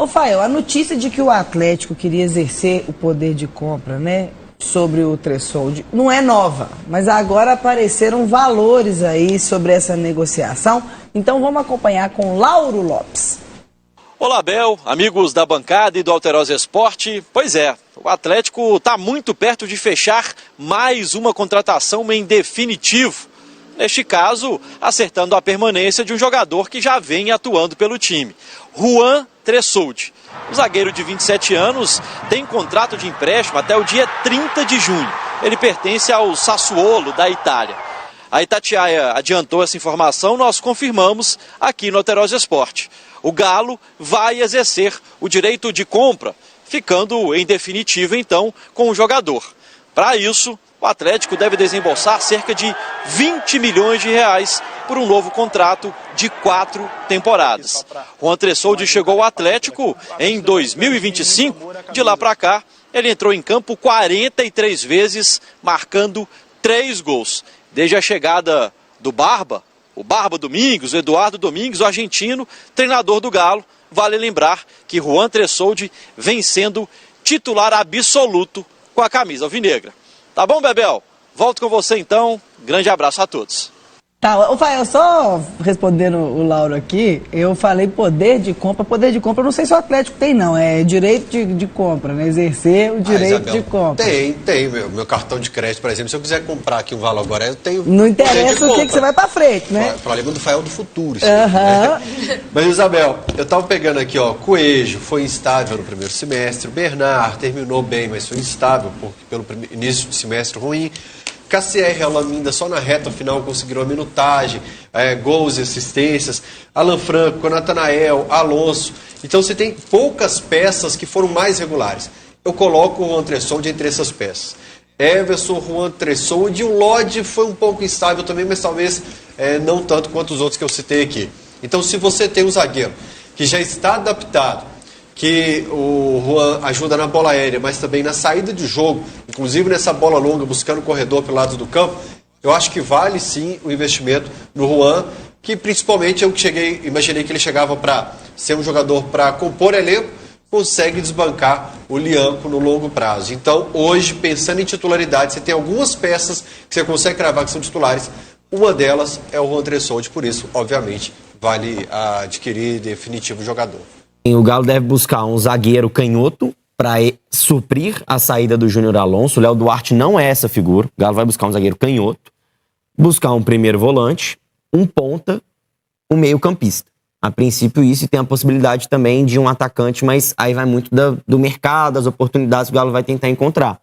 Ô, Fael, a notícia de que o Atlético queria exercer o poder de compra, né, sobre o Tressoldi, não é nova, mas agora apareceram valores aí sobre essa negociação. Então vamos acompanhar com Lauro Lopes. Olá, Bel, amigos da bancada e do Alterosa Esporte. Pois é, o Atlético está muito perto de fechar mais uma contratação em definitivo. Neste caso, acertando a permanência de um jogador que já vem atuando pelo time, Juan Tressoldi. O zagueiro de 27 anos tem contrato de empréstimo até o dia 30 de junho. Ele pertence ao Sassuolo, da Itália. A Itatiaia adiantou essa informação, nós confirmamos aqui no Alterosa Esporte. O Galo vai exercer o direito de compra, ficando em definitivo então com o jogador. Para isso, o Atlético deve desembolsar cerca de 20 milhões de reais por um novo contrato de 4 temporadas. Juan Tressoldi chegou ao Atlético em 2025. De lá para cá, ele entrou em campo 43 vezes, marcando 3 gols. Desde a chegada do Barba, o Barba Domingues, o Eduardo Domingues, o argentino, treinador do Galo, vale lembrar que Juan Tressoldi vem sendo titular absoluto com a camisa alvinegra. Tá bom, Bebel? Volto com você então. Grande abraço a todos. Tá, ô Fael, só respondendo o Lauro aqui, eu falei poder de compra. Poder de compra, eu não sei se o Atlético tem, não. É direito de compra, né? Exercer o direito Isabel, de compra. Tem. Meu cartão de crédito, por exemplo, se eu quiser comprar aqui um valor agora, eu tenho. Não interessa o que você vai pra frente, né? Problema do Fael do futuro. Isso né? Mas, Isabel, eu tava pegando aqui, ó. Coelho foi instável no primeiro semestre. O Bernard terminou bem, mas foi instável pelo início de semestre ruim. KCR, Alaminda, só na reta final conseguiram a minutagem, gols e assistências. Alan Franco, Natanael, Alonso. Então você tem poucas peças que foram mais regulares. Eu coloco o Juan Tressoldi entre essas peças. Everson, Juan Tressoldi, o Lodge foi um pouco instável também, mas talvez não tanto quanto os outros que eu citei aqui. Então se você tem um zagueiro que já está adaptado, que o Juan ajuda na bola aérea, mas também na saída de jogo, inclusive nessa bola longa, buscando o corredor pelo lado do campo, eu acho que vale sim o investimento no Juan, que principalmente eu imaginei que ele chegava para ser um jogador para compor elenco, consegue desbancar o Lianco no longo prazo. Então, hoje, pensando em titularidade, você tem algumas peças que você consegue cravar que são titulares, uma delas é o Juan Tressoldi, por isso, obviamente, vale adquirir definitivo o jogador. O Galo deve buscar um zagueiro canhoto para suprir a saída do Júnior Alonso. O Léo Duarte não é essa figura. O Galo vai buscar um zagueiro canhoto, buscar um primeiro volante, um ponta, um meio campista. A princípio isso, e tem a possibilidade também de um atacante, mas aí vai muito do mercado, das oportunidades que o Galo vai tentar encontrar.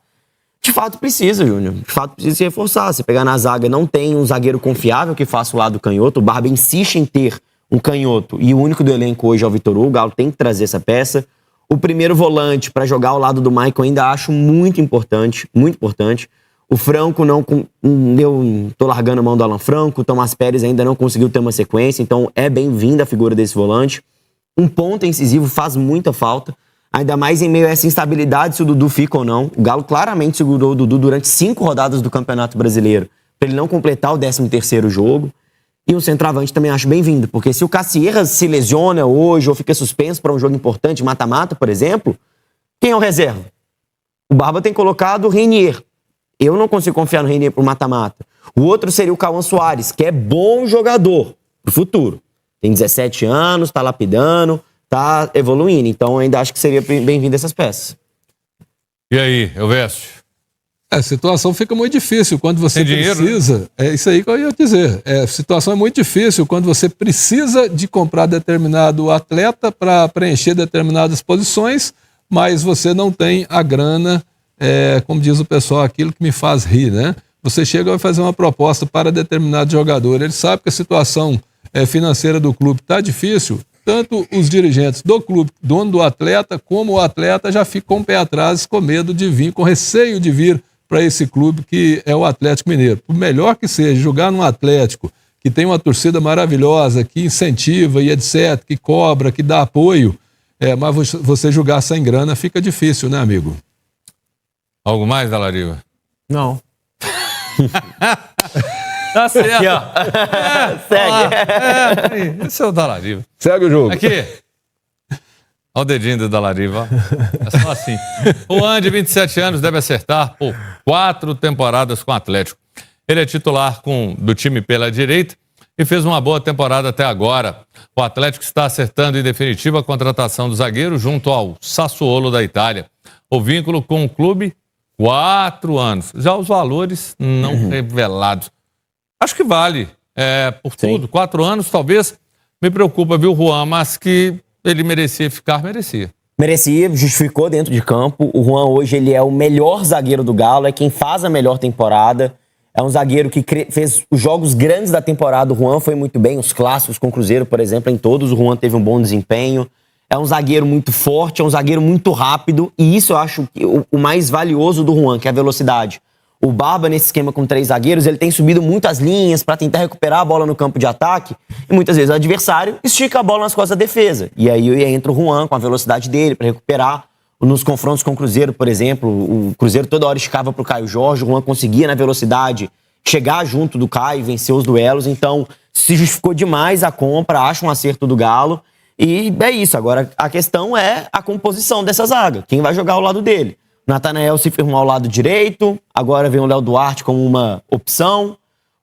De fato precisa, Júnior. De fato precisa se reforçar. Se pegar na zaga, não tem um zagueiro confiável que faça o lado canhoto. O Barba insiste em ter um canhoto, e o único do elenco hoje é o Vitor Hugo. O Galo tem que trazer essa peça. O primeiro volante para jogar ao lado do Maicon ainda acho muito importante, muito importante. O Franco eu tô largando a mão do Alan Franco, o Tomás Pérez ainda não conseguiu ter uma sequência, então é bem-vinda a figura desse volante. Um ponta incisivo faz muita falta, ainda mais em meio a essa instabilidade se o Dudu fica ou não. O Galo claramente segurou o Dudu durante 5 rodadas do Campeonato Brasileiro, para ele não completar o 13º jogo. E o centroavante também acho bem-vindo, porque se o Cassierras se lesiona hoje ou fica suspenso para um jogo importante, mata-mata, por exemplo, quem é o reserva? O Barba tem colocado o Reinier. Eu não consigo confiar no Reinier pro mata-mata. O outro seria o Cauã Soares, que é bom jogador pro futuro. Tem 17 anos, tá lapidando, tá evoluindo. Então ainda acho que seria bem-vindo essas peças. E aí, Elvésio? A situação fica muito difícil quando você precisa... É isso aí que eu ia dizer. A situação é muito difícil quando você precisa de comprar determinado atleta para preencher determinadas posições, mas você não tem a grana, como diz o pessoal, aquilo que me faz rir, né? Você chega e vai fazer uma proposta para determinado jogador, ele sabe que a situação financeira do clube está difícil, tanto os dirigentes do clube, dono do atleta, como o atleta já ficam com o pé atrás, com medo de vir, com receio de vir para esse clube que é o Atlético Mineiro. Por melhor que seja, jogar num Atlético que tem uma torcida maravilhosa, que incentiva e etc., que cobra, que dá apoio, mas você jogar sem grana fica difícil, né, amigo? Algo mais, Dalariva? Não. Tá certo. Aqui, ó. Segue. Esse é o Dalariva. Segue o jogo. Aqui. Olha o dedinho do Dalariva. É só assim. O Juan, de 27 anos, deve acertar por 4 temporadas com o Atlético. Ele é titular do time pela direita e fez uma boa temporada até agora. O Atlético está acertando em definitiva a contratação do zagueiro junto ao Sassuolo da Itália. O vínculo com o clube, 4 anos. Já os valores não revelados. Acho que vale por tudo. 4 anos, talvez. Me preocupa, viu, Juan, mas que ele merecia ficar, merecia. Merecia, justificou dentro de campo. O Juan hoje ele é o melhor zagueiro do Galo, é quem faz a melhor temporada. É um zagueiro que fez os jogos grandes da temporada. O Juan foi muito bem, os clássicos com o Cruzeiro, por exemplo, em todos. O Juan teve um bom desempenho. É um zagueiro muito forte, é um zagueiro muito rápido. E isso eu acho o mais valioso do Juan, que é a velocidade. O Barba, nesse esquema com 3 zagueiros, ele tem subido muitas linhas para tentar recuperar a bola no campo de ataque. E muitas vezes o adversário estica a bola nas costas da defesa. E aí entra o Juan com a velocidade dele para recuperar. Nos confrontos com o Cruzeiro, por exemplo, o Cruzeiro toda hora esticava para o Caio Jorge. O Juan conseguia, na velocidade, chegar junto do Caio, vencer os duelos. Então, se justificou demais a compra, acho um acerto do Galo. E é isso. Agora, a questão é a composição dessa zaga. Quem vai jogar ao lado dele? Natanael se firmou ao lado direito, agora vem o Léo Duarte como uma opção,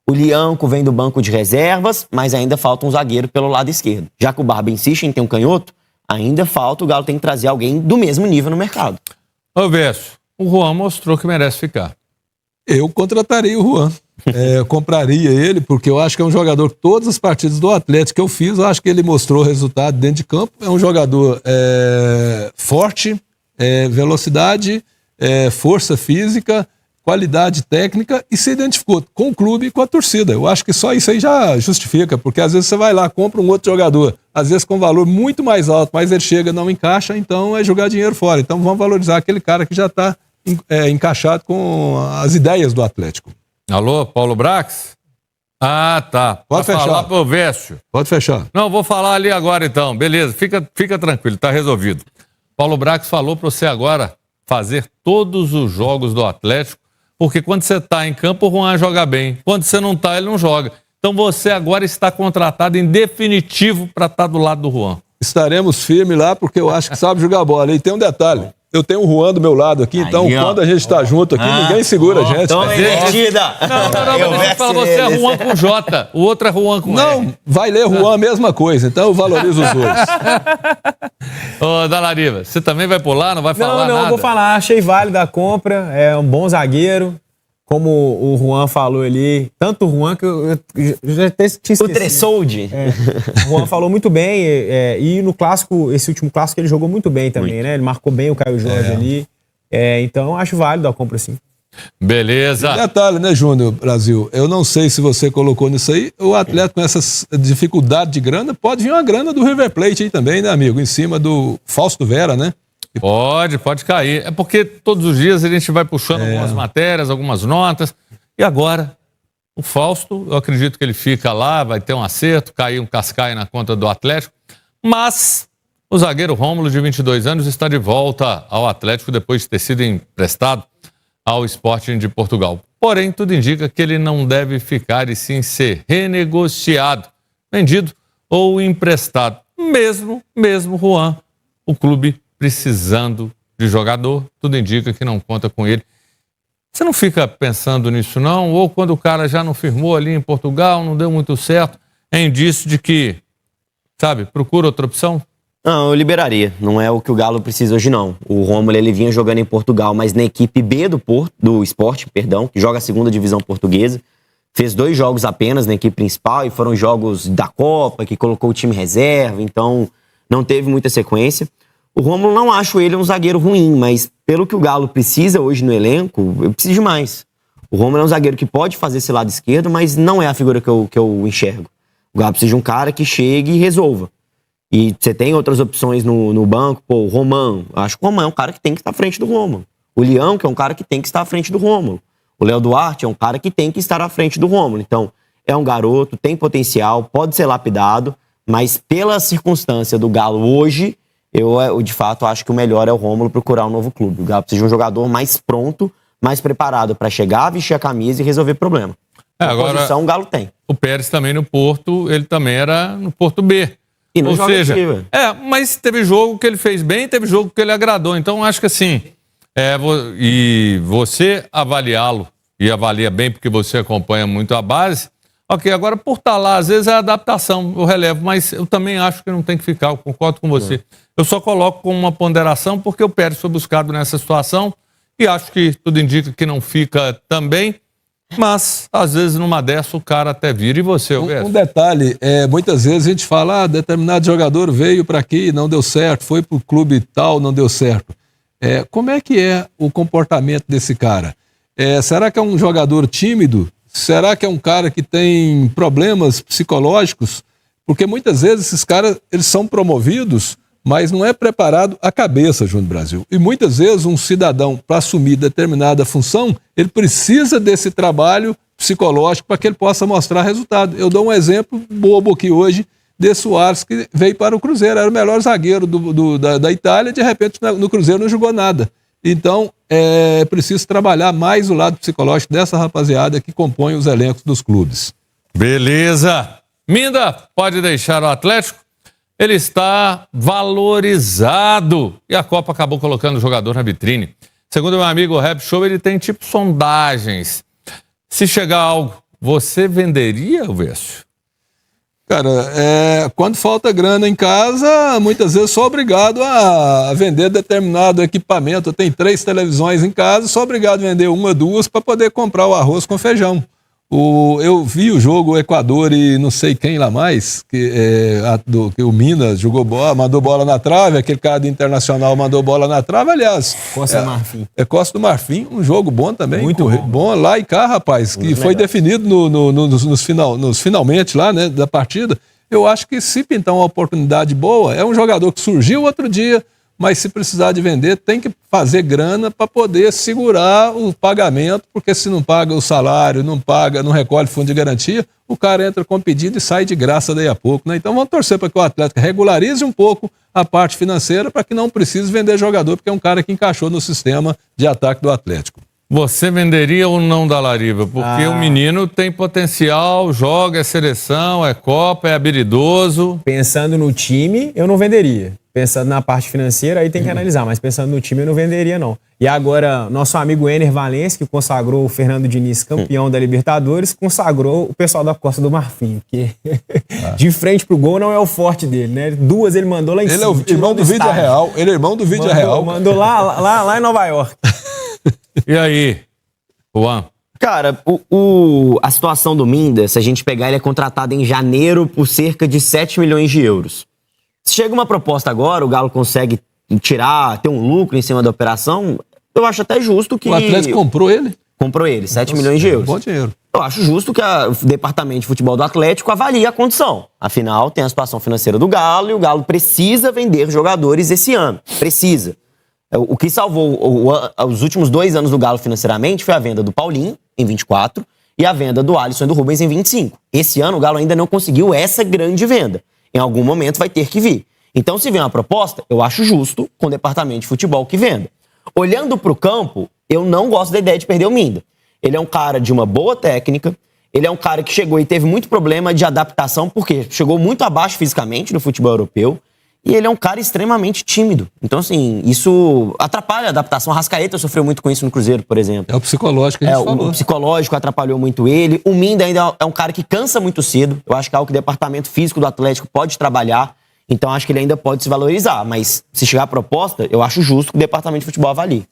o Lianco vem do banco de reservas, mas ainda falta um zagueiro pelo lado esquerdo. Já que o Barba insiste em ter um canhoto, ainda falta, o Galo tem que trazer alguém do mesmo nível no mercado. Ô, Verso, o Juan mostrou que merece ficar. Eu contrataria o Juan. Eu compraria ele, porque eu acho que é um jogador, todas as partidas do Atlético que eu fiz, eu acho que ele mostrou resultado dentro de campo. É um jogador forte, velocidade, força física, qualidade técnica, e se identificou com o clube e com a torcida. Eu acho que só isso aí já justifica, porque às vezes você vai lá, compra um outro jogador, às vezes com valor muito mais alto, mas ele chega, não encaixa, então é jogar dinheiro fora. Então vamos valorizar aquele cara que já está encaixado com as ideias do Atlético. Alô, Paulo Brax? Ah, tá. Pode fechar. Falar pro Vécio. Pode fechar. Não, vou falar ali agora então. Beleza, fica tranquilo, tá resolvido. Paulo Brax falou para você agora fazer todos os jogos do Atlético, porque quando você está em campo, o Juan joga bem. Quando você não está, ele não joga. Então você agora está contratado em definitivo para estar do lado do Juan. Estaremos firmes lá, porque eu acho que sabe jogar bola. E tem um detalhe. Eu tenho o Juan do meu lado aqui, então quando a gente está junto aqui, ninguém segura a gente. Toma invertida! Não, mas para você é Juan com J, o outro é Juan com R. Não, vai ler Juan a mesma coisa, então eu valorizo os dois. Ô, Dalariva, você também vai pular, não vai falar nada? Não, vou falar, achei válida a compra, é um bom zagueiro, como o Juan falou ali, tanto o Juan que eu já tinha esquecido. O Tressoldi. O Juan falou muito bem, e no clássico, esse último clássico, ele jogou muito bem também, né? Ele marcou bem o Caio Jorge ali. Então, acho válido a compra, sim. Beleza. E detalhe, né, Júnior, Brasil? Eu não sei se você colocou nisso aí, o Atlético com essa dificuldade de grana, pode vir uma grana do River Plate aí também, né, amigo? Em cima do Fausto Vera, né? Pode cair. É porque todos os dias a gente vai puxando algumas matérias, algumas notas. E agora, o Fausto, eu acredito que ele fica lá, vai ter um acerto, cair um cascaio na conta do Atlético. Mas o zagueiro Rômulo, de 22 anos, está de volta ao Atlético depois de ter sido emprestado ao Sporting de Portugal. Porém, tudo indica que ele não deve ficar e sim ser renegociado, vendido ou emprestado. Mesmo Juan, o clube precisando de jogador, tudo indica que não conta com ele. Você não fica pensando nisso, não? Ou quando o cara já não firmou ali em Portugal, não deu muito certo, é indício de que, sabe, procura outra opção? Não, eu liberaria. Não é o que o Galo precisa hoje, não. O Rômulo, ele vinha jogando em Portugal, mas na equipe B do Sport, que joga a segunda divisão portuguesa. Fez 2 jogos apenas na equipe principal e foram jogos da Copa, que colocou o time reserva, então não teve muita sequência. O Rômulo, não acho ele um zagueiro ruim, mas pelo que o Galo precisa hoje no elenco, eu preciso de mais. O Rômulo é um zagueiro que pode fazer esse lado esquerdo, mas não é a figura que eu enxergo. O Galo precisa de um cara que chegue e resolva. E você tem outras opções no banco, o Roman. Acho que o Roman é um cara que tem que estar à frente do Rômulo. O Leão, que é um cara que tem que estar à frente do Rômulo. O Léo Duarte é um cara que tem que estar à frente do Rômulo. Então, é um garoto, tem potencial, pode ser lapidado, mas pela circunstância do Galo hoje, eu de fato acho que o melhor é o Rômulo procurar um novo clube. O Galo precisa de um jogador mais pronto, mais preparado para chegar, vestir a camisa e resolver problema. Agora, posição o Galo tem. O Pérez também no Porto, ele também era no Porto B. E não Ou joga seja, aqui, velho. mas teve jogo que ele fez bem, teve jogo que ele agradou. Então, acho que assim, e você avaliá-lo, e avalia bem porque você acompanha muito a base, ok, agora por estar lá, às vezes é a adaptação, eu relevo, mas eu também acho que não tem que ficar, eu concordo com você. Eu só coloco como uma ponderação porque o Pérez foi buscado nessa situação e acho que tudo indica que não fica também, mas às vezes numa dessa o cara até vira. E você, Um detalhe, muitas vezes a gente fala, determinado jogador veio para aqui, não deu certo, foi para o clube tal, não deu certo. Como é que é o comportamento desse cara? Será que é um jogador tímido? Será que é um cara que tem problemas psicológicos? Porque muitas vezes esses caras, eles são promovidos, mas não é preparado a cabeça, Júnior Brasil. E muitas vezes um cidadão, para assumir determinada função, ele precisa desse trabalho psicológico para que ele possa mostrar resultado. Eu dou um exemplo bobo aqui hoje, de Soares, que veio para o Cruzeiro, era o melhor zagueiro da Itália, de repente no Cruzeiro não jogou nada. Então, é preciso trabalhar mais o lado psicológico dessa rapaziada que compõe os elencos dos clubes. Beleza. Minda, pode deixar o Atlético? Ele está valorizado. E a Copa acabou colocando o jogador na vitrine. Segundo meu amigo Rap Show, ele tem tipo sondagens. Se chegar algo, você venderia, Vécio? Cara, quando falta grana em casa, muitas vezes sou obrigado a vender determinado equipamento. Eu tenho 3 televisões em casa, sou obrigado a vender 1, 2 para poder comprar o arroz com feijão. Eu vi o jogo Equador e não sei quem lá mais, que o Minas jogou bola, mandou bola na trave, aquele cara do Internacional mandou bola na trave, aliás. Costa do Marfim. Costa do Marfim, um jogo bom também. Muito bom lá e cá, rapaz, que foi definido nos finalmente lá, né, da partida. Eu acho que se pintar uma oportunidade boa, é um jogador que surgiu outro dia, mas se precisar de vender, tem que fazer grana para poder segurar o pagamento, porque se não paga o salário, não recolhe fundo de garantia, o cara entra com pedido e sai de graça daí a pouco, né? Então vamos torcer para que o Atlético regularize um pouco a parte financeira para que não precise vender jogador, porque é um cara que encaixou no sistema de ataque do Atlético. Você venderia ou não da Lariva? Porque o menino tem potencial, joga, é seleção, é Copa, é habilidoso. Pensando no time, eu não venderia. Pensando na parte financeira, aí tem que analisar. Mas pensando no time, eu não venderia, não. E agora, nosso amigo Ener Valencia, que consagrou o Fernando Diniz campeão da Libertadores, consagrou o pessoal da Costa do Marfim, que de frente pro gol não é o forte dele, né? 2 ele mandou lá em cima. Ele é o irmão do Vídeo Real. Ele é irmão do Vídeo Real. Mandou lá em Nova York. E aí, Juan? Cara, a situação do Minda, se a gente pegar, ele é contratado em janeiro por cerca de 7 milhões de euros. Se chega uma proposta agora, o Galo consegue ter um lucro em cima da operação, eu acho até justo que... O Atlético comprou ele? Comprou ele, 7 milhões de euros. Bom dinheiro. Eu acho justo que o departamento de futebol do Atlético avalie a condição. Afinal, tem a situação financeira do Galo e o Galo precisa vender jogadores esse ano. Precisa. O que salvou os últimos 2 anos do Galo financeiramente foi a venda do Paulinho, em 24, e a venda do Alisson e do Rubens em 25. Esse ano o Galo ainda não conseguiu essa grande venda. Em algum momento vai ter que vir. Então, se vier uma proposta, eu acho justo com o departamento de futebol que venda. Olhando para o campo, eu não gosto da ideia de perder o Minda. Ele é um cara de uma boa técnica, ele é um cara que chegou e teve muito problema de adaptação, porque chegou muito abaixo fisicamente no futebol europeu, e ele é um cara extremamente tímido. Então, assim, isso atrapalha a adaptação. A Arrascaeta sofreu muito com isso no Cruzeiro, por exemplo. É o psicológico que a gente falou. O psicológico atrapalhou muito ele. O Minda ainda é um cara que cansa muito cedo. Eu acho que é algo que o departamento físico do Atlético pode trabalhar. Então, acho que ele ainda pode se valorizar. Mas, se chegar a proposta, eu acho justo que o departamento de futebol avalie.